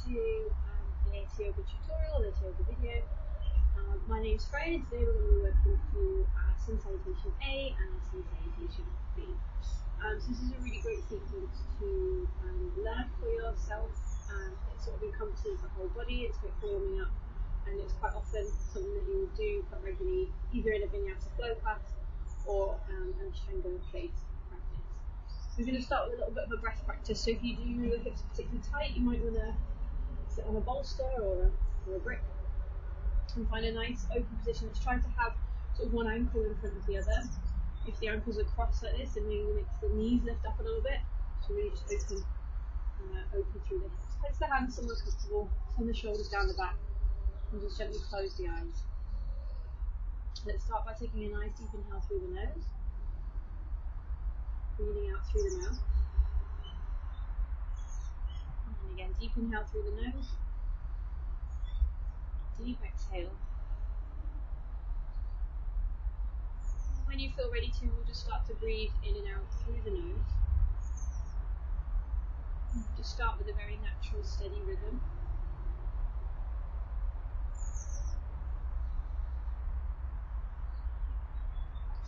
to this yoga tutorial, this yoga video. My name is Freya, and today we're going to be working through Sun Salutation A and Sun Salutation B. So this is a really great sequence to learn for yourself. It sort of encompasses the whole body, it's a bit warming up, and it's quite often something that you will do quite regularly, either in a vinyasa flow class or an Ashtanga place practice. We're going to start with a little bit of a breath practice, so if you do your hips particularly tight, you might want to sit on a bolster or a brick and find a nice open position. Let's try to have sort of one ankle in front of the other. If the ankles are crossed like this, then maybe makes the knees lift up a little bit, so really just open through the hips. Place the hands somewhere comfortable, turn the shoulders down the back, and just gently close the eyes. Let's start by taking a nice deep inhale through the nose, breathing out through the mouth. And again, deep inhale through the nose, deep exhale. When you feel ready to, we'll just start to breathe in and out through the nose. Just start with a very natural, steady rhythm.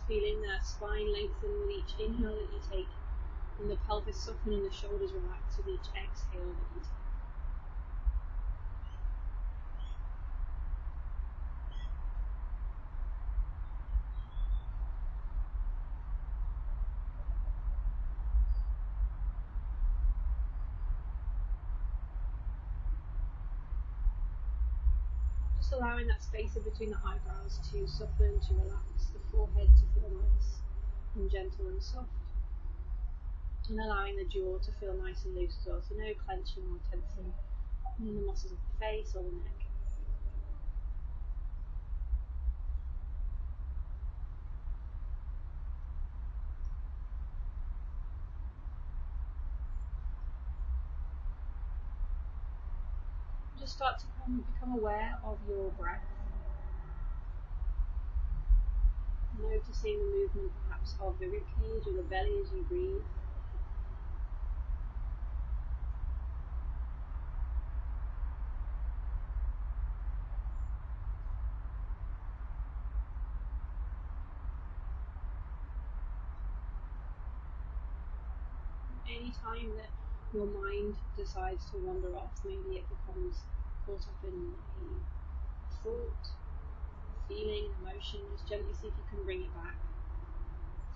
Feeling that spine lengthen with each inhale that you take, and the pelvis soften and the shoulders relax with each exhale that you take. Just allowing that space in between the eyebrows to soften, to relax, the forehead to feel nice and gentle and soft, and allowing the jaw to feel nice and loose as well, so no clenching or tensing in the muscles of the face or the neck. Just start to become aware of your breath, noticing the movement perhaps of the ribcage or the belly as you breathe. Any time that your mind decides to wander off, maybe it becomes caught up in a thought, feeling, an emotion, just gently see if you can bring it back.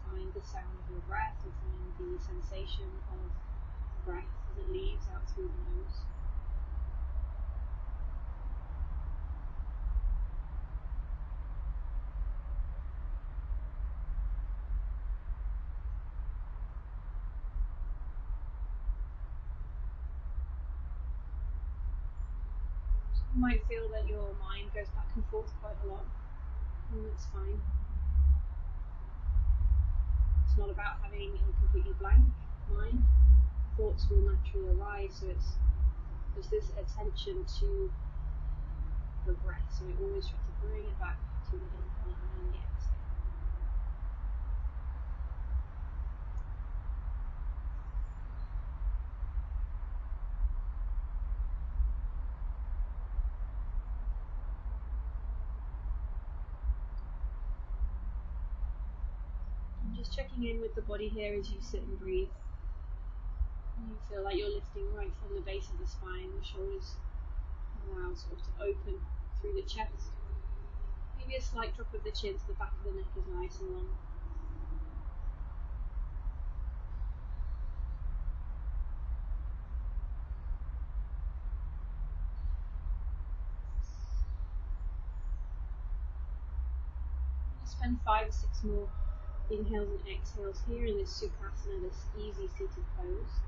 Find the sound of your breath, or find the sensation of breath as it leaves out through the nose. You might feel that your mind goes back and forth quite a lot, and that's fine. It's not about having a completely blank mind. Thoughts will naturally arise, so there's this attention to the breath, so we always try to bring it back to the inhale and the exhale. Just checking in with the body here as you sit and breathe. You feel like you're lifting right from the base of the spine, the shoulders allow sort of to open through the chest. Maybe a slight drop of the chin so the back of the neck is nice and long. Spend 5 or 6 more inhales and exhales here in this Sukhasana, this easy seated pose.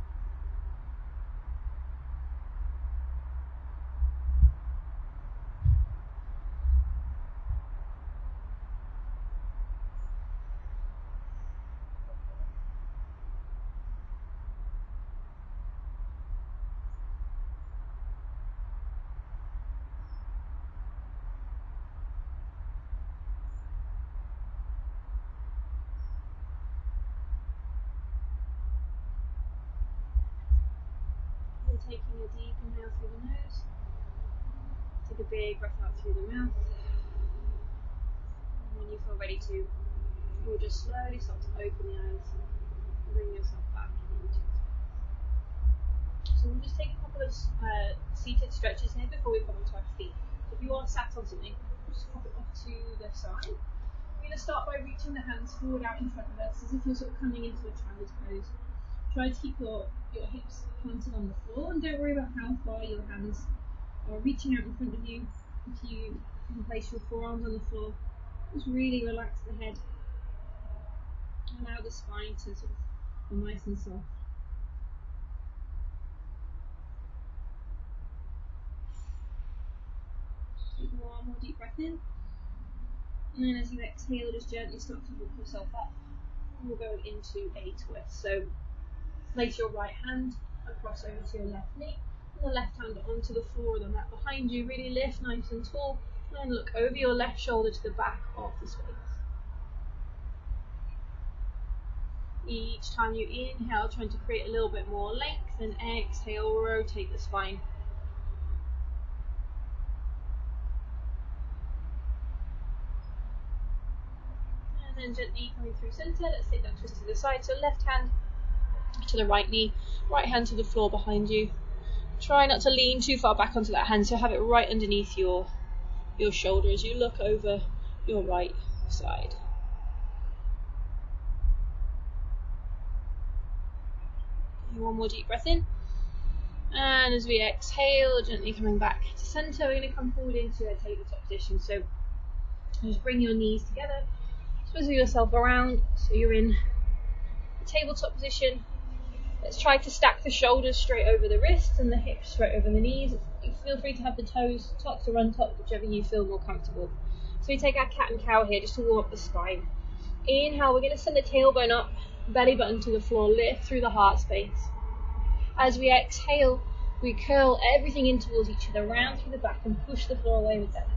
taking a deep inhale through the nose. Take a big breath out through the mouth. And when you feel ready to, you'll just slowly start to open the eyes and bring yourself back into it. So we'll just take a couple of seated stretches here before we come onto our feet. So if you are sat on something, just pop it off to the side. We're going to start by reaching the hands forward out in front of us as if you're sort of coming into a child's pose. Try to keep your hips planted on the floor, and don't worry about how far your hands are reaching out in front of you. If you can place your forearms on the floor, just really relax the head. Allow the spine to sort of be nice and soft. Take one more deep breath in, and then as you exhale, just gently start to walk yourself up. And we'll go into a twist. So place your right hand across over to your left knee, and the left hand onto the floor, the mat behind you. Really lift nice and tall, and look over your left shoulder to the back of the space. Each time you inhale, trying to create a little bit more length, and exhale, rotate the spine. And then gently coming through center, let's take that twist to the side. So left hand to the right knee, right hand to the floor behind you. Try not to lean too far back onto that hand, so have it right underneath your shoulder as you look over your right side. One more deep breath in, and as we exhale, gently coming back to center, we're going to come forward into a tabletop position. So just bring your knees together, swivel yourself around so you're in a tabletop position. Let's try to stack the shoulders straight over the wrists and the hips straight over the knees. Feel free to have the toes tucked or untucked, whichever you feel more comfortable. So we take our cat and cow here just to warm up the spine. Inhale, we're going to send the tailbone up, belly button to the floor, lift through the heart space. As we exhale, we curl everything in towards each other, round through the back and push the floor away with the hands.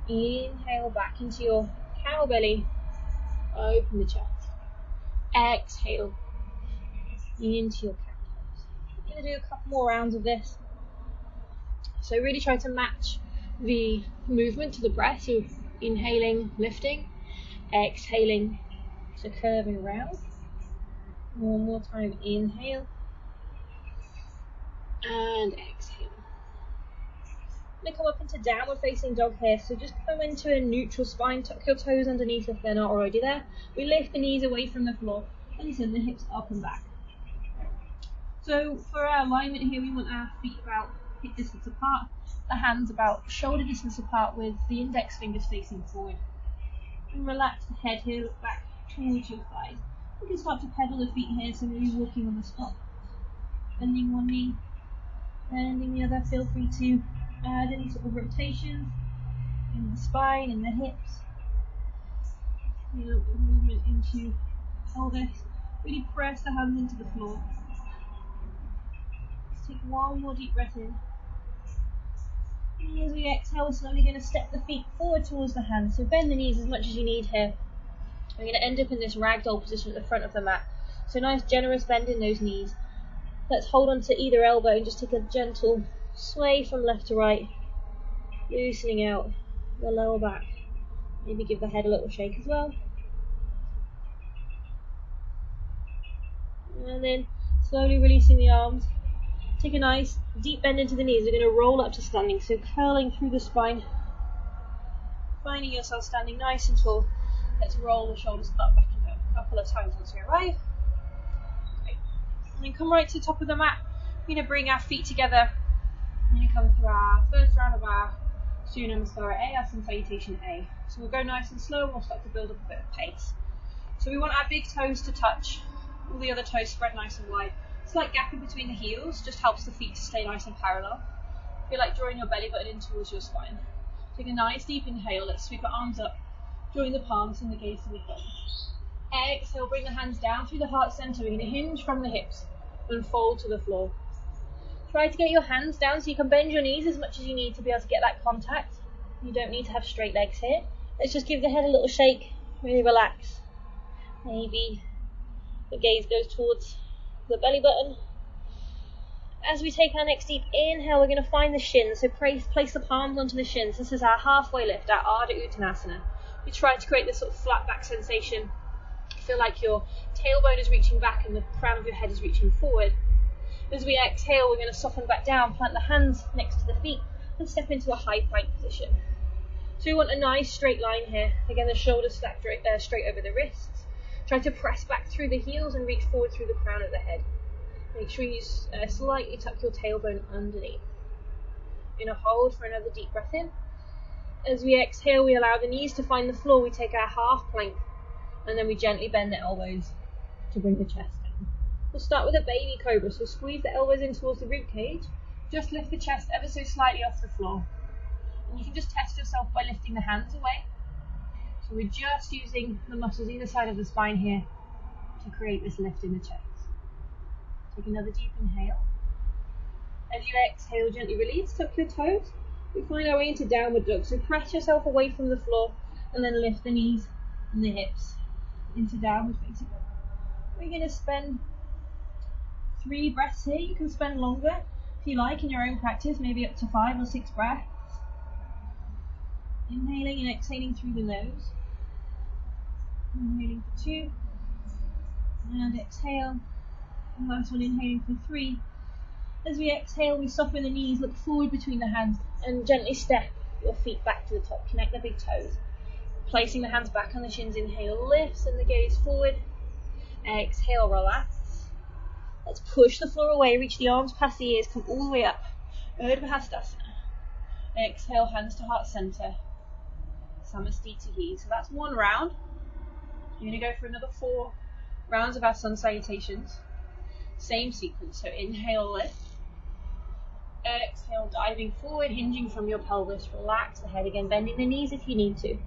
Inhale back into your cow belly, open the chest. Exhale into your cat pose. I'm going to do a couple more rounds of this. So really try to match the movement to the breath. So inhaling, lifting, exhaling, so curving around. One more time, inhale and exhale. I'm going to come up into downward facing dog here. So just come into a neutral spine, tuck your toes underneath if they're not already there. We lift the knees away from the floor and send the hips up and back. So for our alignment here, we want our feet about hip distance apart, the hands about shoulder distance apart with the index fingers facing forward. And relax the head here, look back towards your thighs. You can start to pedal the feet here, so maybe walking on the spot. Bending one knee, bending the other. Feel free to add any sort of rotations in the spine, in the hips. A little bit of movement into pelvis. Really press the hands into the floor. Let's take one more deep breath in. And as we exhale, we're slowly going to step the feet forward towards the hands. So bend the knees as much as you need here. We're going to end up in this ragdoll position at the front of the mat. So nice generous bend in those knees. Let's hold on to either elbow and just take a gentle sway from left to right, loosening out the lower back. Maybe give the head a little shake as well. And then slowly releasing the arms. Take a nice deep bend into the knees. We're going to roll up to standing, so curling through the spine. Finding yourself standing nice and tall. Let's roll the shoulders up, back and down a couple of times once we arrive. Great. And then come right to the top of the mat. We're going to bring our feet together. We're going to come through our first round of our Sun Salutation A, our Sun Salutation A. So we'll go nice and slow and we'll start to build up a bit of pace. So we want our big toes to touch. All the other toes spread nice and wide. Slight gap in between the heels just helps the feet to stay nice and parallel. Feel like drawing your belly button in towards your spine. Take a nice deep inhale. Let's sweep our arms up. Join the palms and the gaze to the front. Exhale, bring the hands down through the heart center. We're going to hinge from the hips and fold to the floor. Try to get your hands down so you can bend your knees as much as you need to be able to get that contact. You don't need to have straight legs here. Let's just give the head a little shake. Really relax. Maybe the gaze goes towards the belly button. As we take our next deep inhale, we're going to find the shins. So place the palms onto the shins. This is our halfway lift, our Ardha Uttanasana. We try to create this sort of flat back sensation. Feel like your tailbone is reaching back and the crown of your head is reaching forward. As we exhale, we're going to soften back down, plant the hands next to the feet, and step into a high plank position. So we want a nice straight line here. Again, the shoulders stacked straight over the wrists. Try to press back through the heels and reach forward through the crown of the head. Make sure you slightly tuck your tailbone underneath. We're going to hold for another deep breath in. As we exhale, we allow the knees to find the floor. We take our half plank, and then we gently bend the elbows to bring the chest down. We'll start with a baby cobra, so squeeze the elbows in towards the rib cage. Just lift the chest ever so slightly off the floor. And you can just test yourself by lifting the hands away. So we're just using the muscles either side of the spine here to create this lift in the chest. Take another deep inhale. As you exhale, gently release, tuck your toes. We find our way into downward dog, so press yourself away from the floor and then lift the knees and the hips into downward facing dog. We're going to spend 3 breaths here. You can spend longer if you like in your own practice, maybe up to 5 or 6 breaths. Inhaling and exhaling through the nose. Inhaling for 2. And exhale. And last one, inhaling for 3. As we exhale, we soften the knees, look forward between the hands, and gently step your feet back to the top. Connect the big toes. Placing the hands back on the shins, inhale, lifts, and the gaze forward. Exhale, relax. Let's push the floor away, reach the arms past the ears, come all the way up. Urdhva Hastasana. Exhale, hands to heart center. Samastitihi. So that's 1 round. You're going to go for another 4 rounds of our Sun Salutations. Same sequence. So inhale, lift. Exhale, diving forward, hinging from your pelvis. Relax the head again, bending the knees if you need to.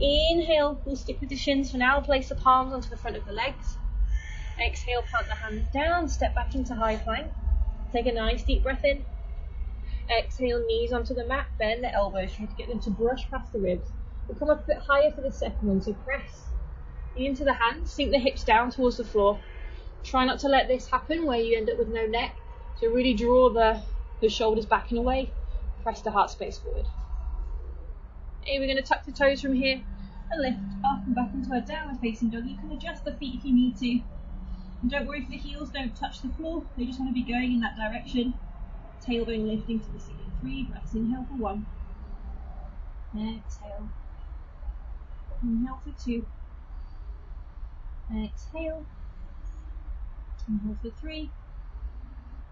Inhale, we'll stick with the shins for now. Place the palms onto the front of the legs. Exhale, plant the hands down, step back into high plank. Take a nice deep breath in. Exhale, knees onto the mat, bend the elbows, try to get them to brush past the ribs. We'll come up a bit higher for the second one, so press into the hands, sink the hips down towards the floor. Try not to let this happen where you end up with no neck. So really draw the shoulders back and away. Press the heart space forward. Okay, we're going to tuck the toes from here and lift up and back into a downward facing dog. You can adjust the feet if you need to. And don't worry if the heels don't touch the floor. They just want to be going in that direction. Tailbone lifting to the ceiling. 3 breaths. Inhale for 1. Exhale. Inhale for 2. Exhale. Inhale for 3.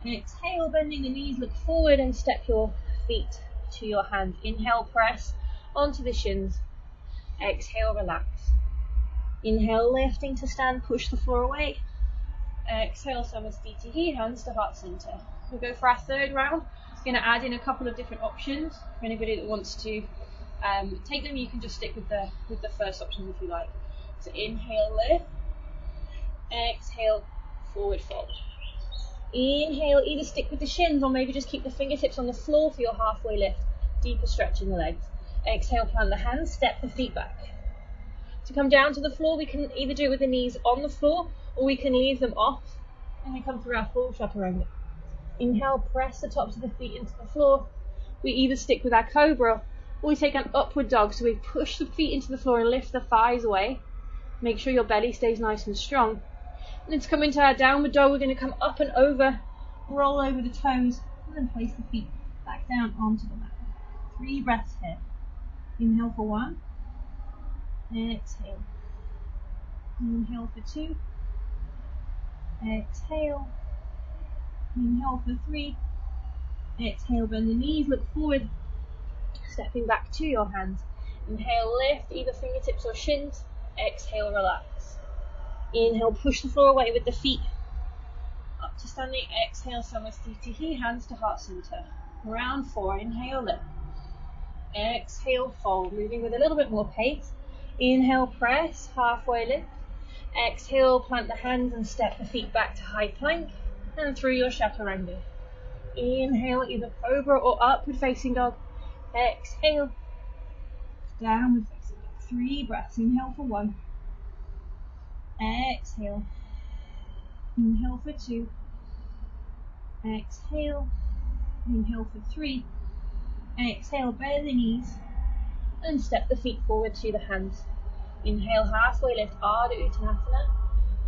Exhale, bending the knees, look forward and step your feet to your hands. Inhale, press onto the shins. Exhale, relax. Inhale, lifting to stand, push the floor away. Exhale, Samastitihi, hands to heart center. We'll go for our 3rd round. We're going to add in a couple of different options. For anybody that wants to take them, you can just stick with the first option if you like. So inhale, lift. Exhale, forward fold. Inhale, either stick with the shins or maybe just keep the fingertips on the floor for your halfway lift. Deeper stretch in the legs. Exhale, plant the hands, step the feet back. To come down to the floor, we can either do it with the knees on the floor or we can leave them off and we come through our full chaturanga. Inhale, press the tops of the feet into the floor. We either stick with our cobra or we take an upward dog. So we push the feet into the floor and lift the thighs away. Make sure your belly stays nice and strong. And then to come into our downward dog, we're going to come up and over, roll over the toes, and then place the feet back down onto the mat. 3 breaths here. Inhale for 1. Exhale. Inhale for 2. Exhale. Inhale for 3. Exhale, bend the knees, look forward, stepping back to your hands. Inhale, lift, either fingertips or shins. Exhale, relax. Inhale, push the floor away with the feet up to standing. Exhale, Samastitihi, hands to heart center. Round 4, inhale, lift. Exhale, fold, moving with a little bit more pace. Inhale, press, halfway lift. Exhale, plant the hands and step the feet back to high plank and through your chaturanga. Inhale, either cobra or upward facing dog. Exhale, downward facing dog. 3 breaths. Inhale for 1. Exhale. Inhale for 2. Exhale. Inhale for 3. Exhale, bend the knees and step the feet forward to the hands. Inhale, halfway lift, Ardha Uttanasana.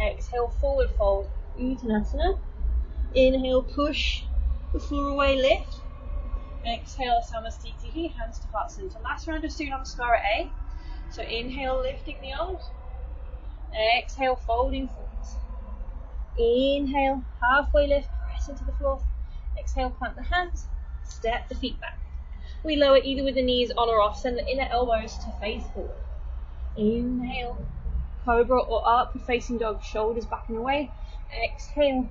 Exhale, forward fold, Uttanasana. Inhale, push the floor away, lift. Exhale, Samastitihi, hands to heart center. Last round of Surya Namaskara A. So inhale, lifting the arms. Exhale, folding forwards. Inhale, halfway lift, press into the floor. Exhale, plant the hands, step the feet back. We lower either with the knees on or off, send the inner elbows to face forward. Inhale, cobra or upward facing dog, shoulders back and away. Exhale,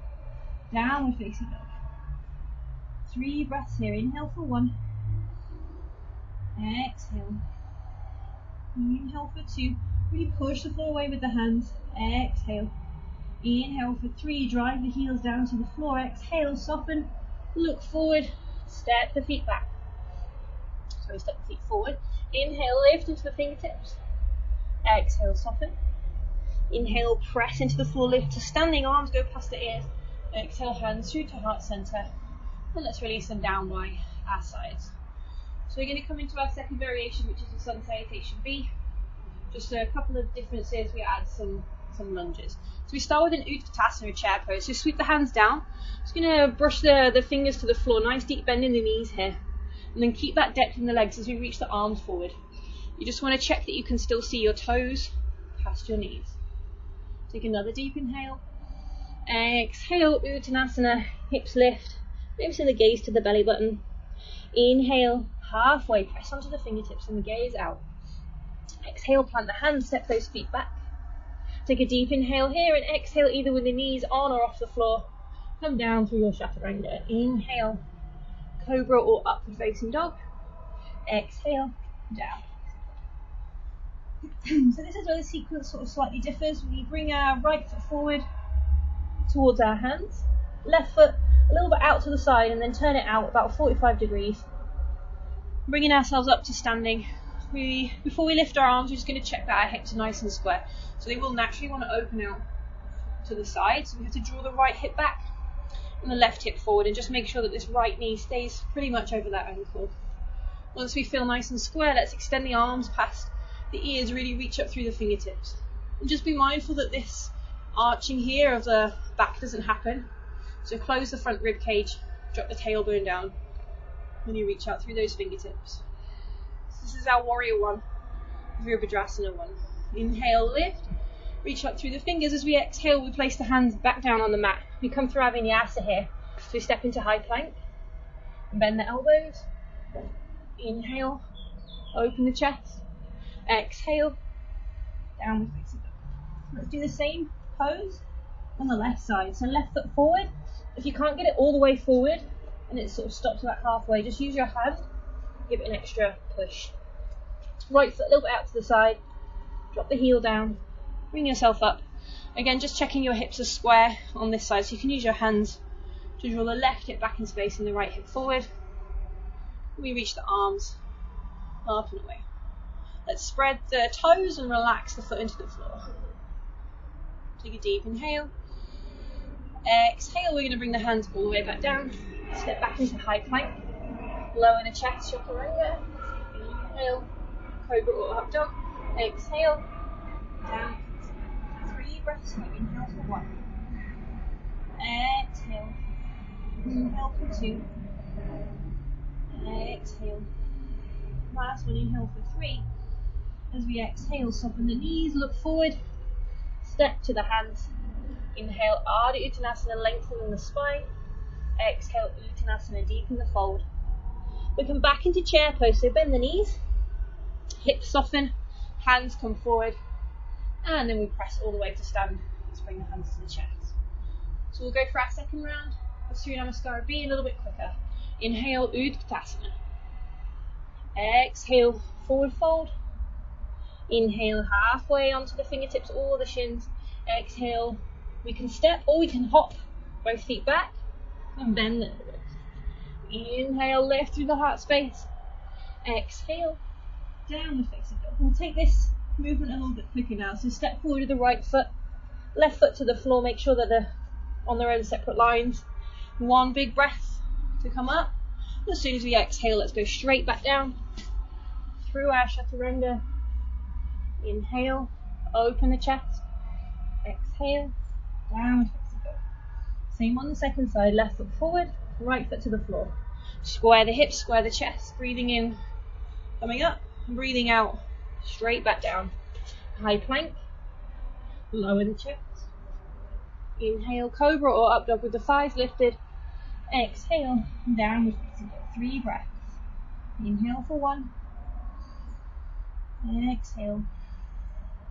downward facing dog. 3 breaths here. Inhale for 1. Exhale. Inhale for 2. Really push the floor away with the hands. Exhale. Inhale for 3. Drive the heels down to the floor. Exhale, soften. Look forward. Step the feet back. So step the feet forward. Inhale, lift into the fingertips. Exhale, soften. Inhale, press into the floor, lift to standing, arms go past the ears. Exhale, hands through to heart center. And let's release them down by our sides. So we're going to come into our second variation, which is the Sun Salutation B. Just a couple of differences. We add some lunges. So we start with an Uttanasana, a chair pose. So sweep the hands down. Just going to brush the fingers to the floor. Nice deep bend in the knees here. And then keep that depth in the legs as we reach the arms forward. You just want to check that you can still see your toes past your knees. Take another deep inhale. Exhale, Uttanasana, hips lift. Maybe send the gaze to the belly button. Inhale, halfway, press onto the fingertips and the gaze out. Exhale, plant the hands, step those feet back. Take a deep inhale here and exhale either with the knees on or off the floor. Come down through your chaturanga. Inhale, cobra or upward facing dog. Exhale, down. So this is where the sequence sort of slightly differs. We bring our right foot forward towards our hands, left foot a little bit out to the side and then turn it out about 45 degrees. Bringing ourselves up to standing. Before we lift our arms, we're just going to check that our hips are nice and square. So they will naturally want to open out to the side. So we have to draw the right hip back and the left hip forward and just make sure that this right knee stays pretty much over that ankle. Once we feel nice and square, let's extend the arms past the ears, really reach up through the fingertips. And just be mindful that this arching here of the back doesn't happen. So close the front rib cage, drop the tailbone down, and you reach out through those fingertips. This is our warrior one, Virabhadrasana one. Inhale, lift, reach up through the fingers. As we exhale, we place the hands back down on the mat. We come through our vinyasa here. So we step into high plank, bend the elbows. Inhale, open the chest. Exhale, downward facing dog. Let's do the same pose on the left side. So left foot forward. If you can't get it all the way forward and it sort of stops about halfway, just use your hand, give it an extra push. Right foot a little bit out to the side, drop the heel down, bring yourself up. Again, just checking your hips are square on this side, so you can use your hands to draw the left hip back in space and the right hip forward. We reach the arms up and away. Let's spread the toes and relax the foot into the floor. Take a deep inhale. Exhale, we're going to bring the hands all the way back down. Step back into high plank. Lower the chest, chaturanga. Inhale, cobra or up dog. Exhale, down. 3 breaths here. Inhale for 1. Exhale. Inhale for 2. Exhale. Last one, inhale for 3. As we exhale, soften the knees, look forward. Step to the hands. Inhale, Ardha Uttanasana, lengthen the spine. Exhale, Uttanasana, deepen the fold. We come back into chair pose, so bend the knees, hips soften, hands come forward, and then we press all the way to stand. Let's bring the hands to the chest. So we'll go for our second round of Surya Namaskara B a little bit quicker. Inhale, Uttanasana. Exhale, forward fold. Inhale, halfway onto the fingertips or the shins. Exhale, we can step or we can hop, both feet back, and bend the elbows. Inhale, lift through the heart space. Exhale, downward facing dog. We'll take this movement a little bit quicker now. So step forward with the right foot, left foot to the floor. Make sure that they're on their own separate lines. One big breath to come up. As soon as we exhale, let's go straight back down through our chaturanga. Inhale, open the chest. Exhale, downward facing dog. Same on the second side, left foot forward, right foot to the floor. Square the hips, square the chest, breathing in, coming up, breathing out, straight back down. High plank, lower the chest. Inhale, cobra or up dog with the thighs lifted. Exhale, downward facing dog. 3 breaths. Inhale for 1. Exhale.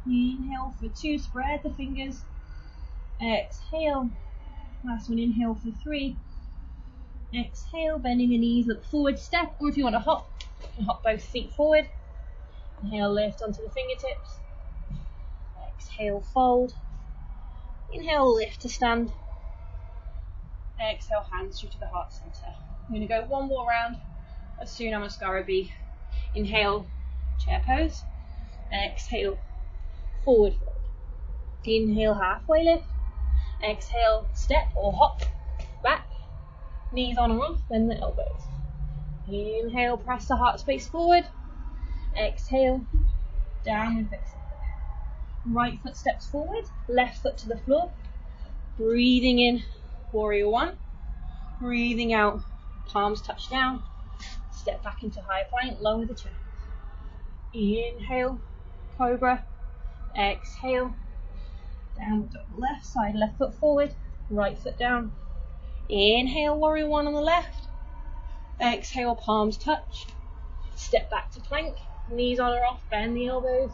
Inhale for 2, spread the fingers. Exhale. Last one, inhale for 3. Exhale, bending the knees, look forward, step, or if you want to hop, you can hop both feet forward. Inhale, lift onto the fingertips. Exhale, fold. Inhale, lift to stand. Exhale, hands through to the heart center. We're going to go one more round of Surya Namaskara B. Inhale, chair pose. Exhale, forward fold. Inhale, halfway lift. Exhale, step or hop back. Knees on or off, bend the elbows. Inhale, press the heart space forward. Exhale, downward facing dog. Right foot steps forward, left foot to the floor. Breathing in, warrior 1. Breathing out, palms touch down. Step back into high plank, lower the chest. Inhale, cobra. Exhale, downward dog. Left side, left foot forward, right foot down. Inhale, warrior 1 on the left. Exhale, palms touch. Step back to plank, knees on or off, bend the elbows.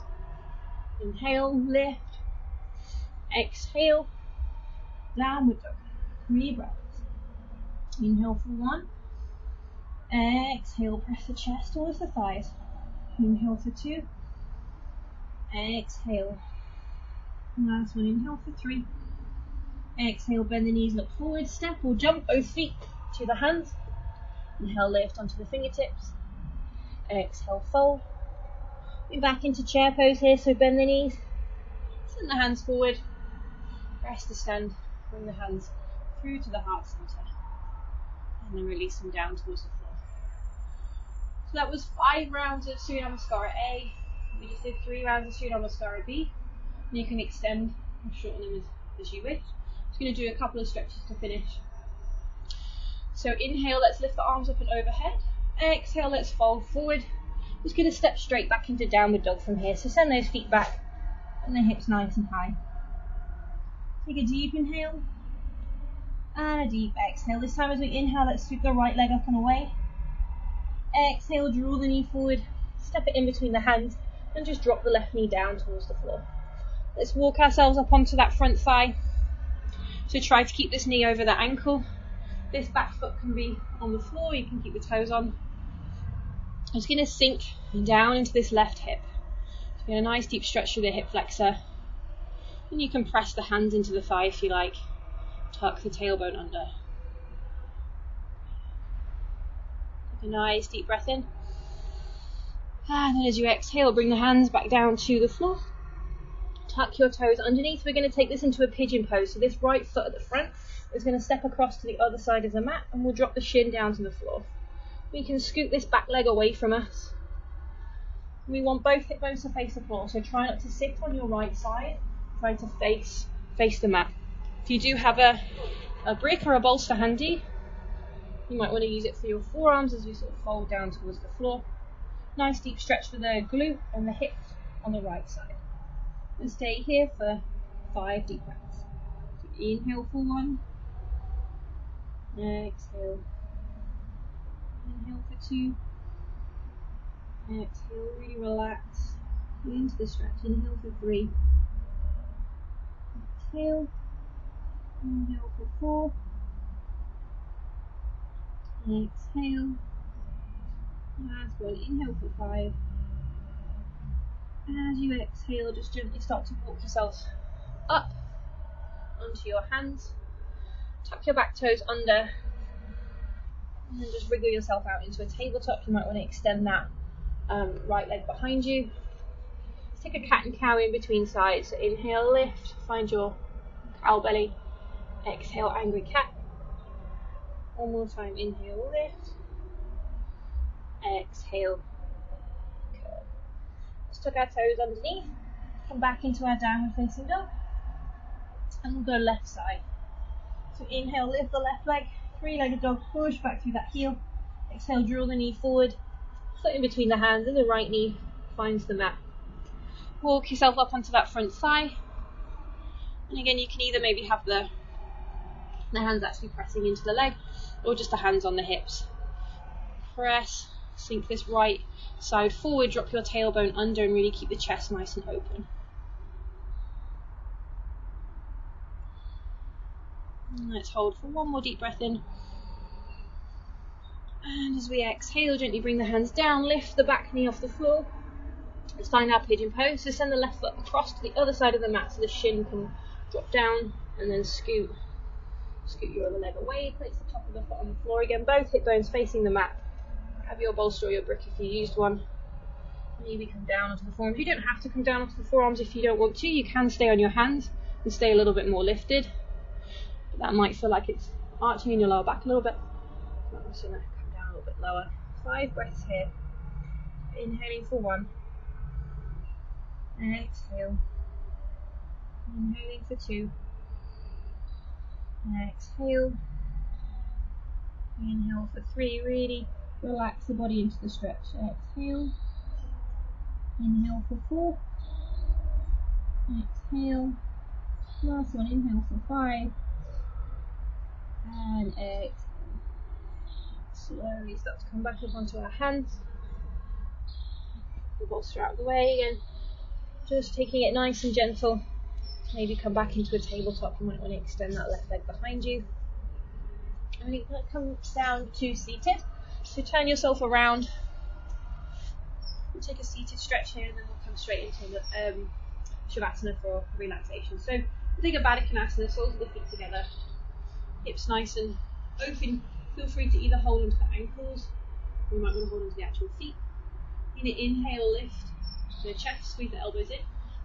Inhale, lift. Exhale, downward dog. 3 breaths. Inhale for 1. Exhale, press the chest towards the thighs. Inhale for 2. Exhale. Last one, inhale for 3. Exhale, bend the knees, look forward, step or jump both feet to the hands. Inhale, lift onto the fingertips. Exhale, fold. We're back into chair pose here, so bend the knees. Send the hands forward. Press to stand. Bring the hands through to the heart center. And then release them down towards the floor. So that was 5 rounds of Surya Namaskara A. We just did 3 rounds of Surya Namaskara B. And you can extend or shorten them as you wish. Just going to do a couple of stretches to finish. So inhale, let's lift the arms up and overhead. Exhale, let's fold forward. Just going to step straight back into downward dog from here. So send those feet back and the hips nice and high. Take a deep inhale and a deep exhale. This time as we inhale, let's sweep the right leg up and away. Exhale, draw the knee forward, step it in between the hands and just drop the left knee down towards the floor. Let's walk ourselves up onto that front thigh. So try to keep this knee over the ankle. This back foot can be on the floor, you can keep the toes on. I'm just going to sink down into this left hip. So get a nice deep stretch through the hip flexor. And you can press the hands into the thigh if you like. Tuck the tailbone under. Take a nice deep breath in. And then as you exhale, bring the hands back down to the floor. Tuck your toes underneath. We're going to take this into a pigeon pose. So this right foot at the front is going to step across to the other side of the mat and we'll drop the shin down to the floor. We can scoot this back leg away from us. We want both hip bones to face the floor, so try not to sit on your right side. Try to face the mat. If you do have a brick or a bolster handy, you might want to use it for your forearms as you sort of fold down towards the floor. Nice deep stretch for the glute and the hip on the right side. And stay here for 5 deep breaths. So inhale for 1. Exhale. Inhale for 2. Exhale, really relax into the stretch. Inhale for 3. Exhale. Inhale for 4. Exhale. Last one. Inhale for 5. And as you exhale, just gently start to walk yourself up onto your hands. Tuck your back toes under. And then just wriggle yourself out into a tabletop. You might want to extend that right leg behind you. Take a cat and cow in between sides. So inhale, lift, find your cow belly. Exhale, angry cat. One more time, inhale, lift. Exhale, curl. Let's tuck our toes underneath. Come back into our downward facing dog. And we'll go left side. So inhale, lift the left leg. Three-legged dog, push back through that heel. Exhale, draw the knee forward. Foot in between the hands and the right knee finds the mat. Walk yourself up onto that front thigh. And again, you can either maybe have the hands actually pressing into the leg or just the hands on the hips. Press, sink this right side forward, drop your tailbone under and really keep the chest nice and open. And let's hold for one more deep breath in. And as we exhale, gently bring the hands down, lift the back knee off the floor. Let's find our pigeon pose. So send the left foot across to the other side of the mat so the shin can drop down and then scoot your other leg away. Place the top of the foot on the floor again, both hip bones facing the mat. Have your bolster or your brick if you used one. Maybe come down onto the forearms. You don't have to come down onto the forearms if you don't want to. You can stay on your hands and stay a little bit more lifted. But that might feel like it's arching in your lower back a little bit. I'm just going to come down a little bit lower. 5 breaths here. Inhaling for 1. Exhale. Inhaling for 2. Exhale. Inhale for 3. Really relax the body into the stretch. Exhale. Inhale for 4. Exhale. Last one. Inhale for 5. And exhale. Slowly start to come back up onto our hands. The bolster out of the way again. Just taking it nice and gentle. Maybe come back into a tabletop. You might want to extend that left leg behind you. And you can come down to seated. So turn yourself around. We'll take a seated stretch here, and then we'll come straight into the Shavasana for relaxation. So we'll take a Baddha Konasana, soles of the feet together, hips nice and open. Feel free to either hold onto the ankles, or you might want to hold onto the actual feet. In an inhale, lift the chest, squeeze the elbows in,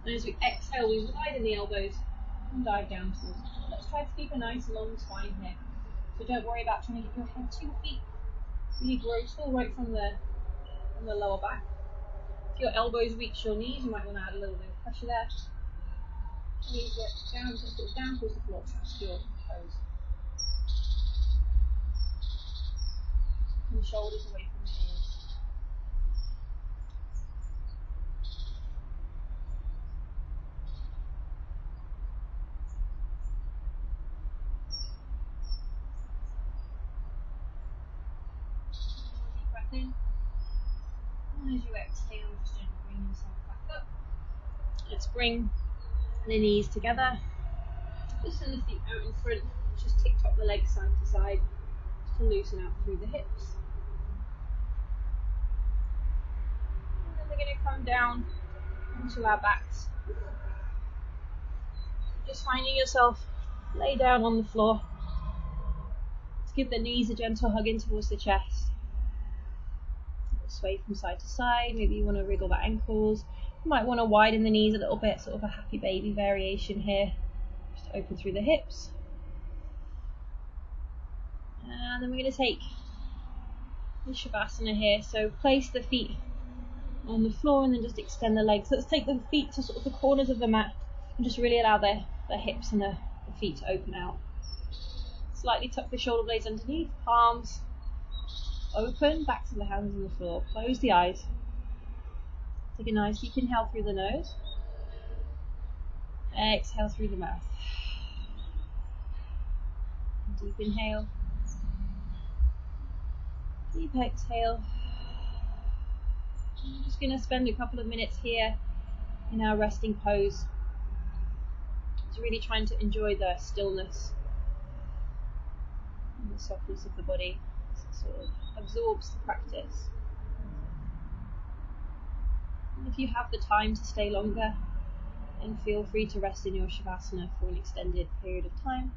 and as we exhale, we widen the elbows and dive down towards the floor. Let's try to keep a nice long spine here. So don't worry about trying to get your head to your feet. Really grow tall right from the lower back. If your elbows reach your knees, you might want to add a little bit of pressure there. Knees work down towards the floor, touch your toes. And the shoulders away from the ears. Deep breath in. And as you exhale, just gently bring yourself back up. Let's bring the knees together. Just send the feet out in front. Just tick-tock the legs side to side just to loosen out through the hips. And then we're going to come down onto our backs. Just finding yourself lay down on the floor. Let's give the knees a gentle hug in towards the chest. Sway from side to side. Maybe you want to wriggle the ankles. You might want to widen the knees a little bit, sort of a happy baby variation here. Just open through the hips. And then we're going to take the Shavasana here. So place the feet on the floor and then just extend the legs. So let's take the feet to sort of the corners of the mat and just really allow the hips and the feet to open out. Slightly tuck the shoulder blades underneath, palms open, back to the hands on the floor. Close the eyes. Take a nice deep inhale through the nose. Exhale through the mouth. Deep inhale. Deep exhale. I'm just going to spend a couple of minutes here in our resting pose. Just really trying to enjoy the stillness and the softness of the body as it sort of absorbs the practice. And if you have the time to stay longer, then feel free to rest in your Shavasana for an extended period of time.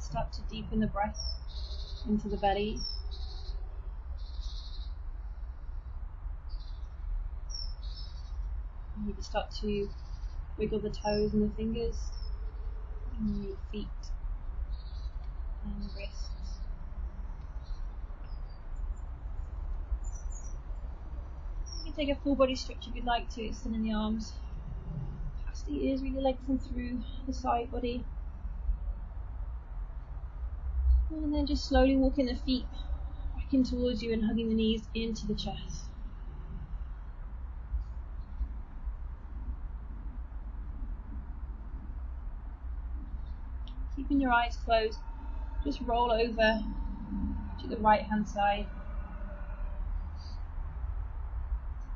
start to deepen the breath into the belly. And you can start to wiggle the toes and the fingers in your feet and the wrists. You can take a full body stretch if you'd like to, extending the arms past the ears, really lengthen through the side body. And then just slowly walking the feet back in towards you and hugging the knees into the chest. Keeping your eyes closed, just roll over to the right hand side.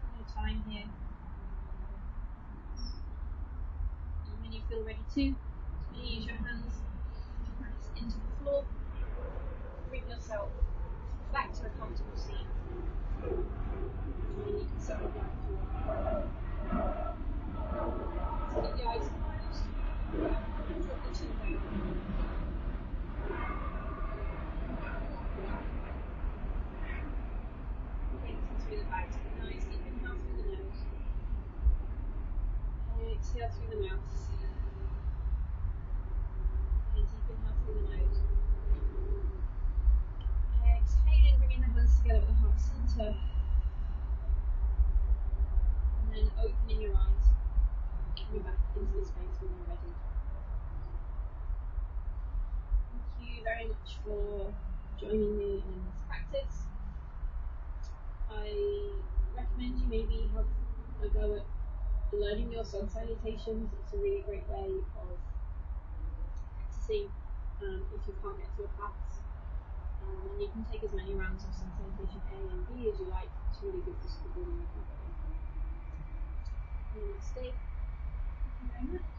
Taking your time here. And when you feel ready to, use your hands to press into the floor. Bring yourself back to a comfortable seat. And you can settle down if you want. So keep the eyes closed. Drop the chin down. Lengthen through the back. Take a nice deep inhale through the nose. Exhale through the mouth. And deep inhale through the nose. Exhaling, bringing the hands together at the heart center. And then opening your eyes. Coming back into the space when you're ready. Thank you very much for joining me in this practice. I recommend you maybe have a go at learning your sun salutations. It's a really great way of practicing if you can't get to a class. And you can take as many rounds of Sun Salutation A and B as you like. It's really good for stability of your body. Namaste. Thank you very much.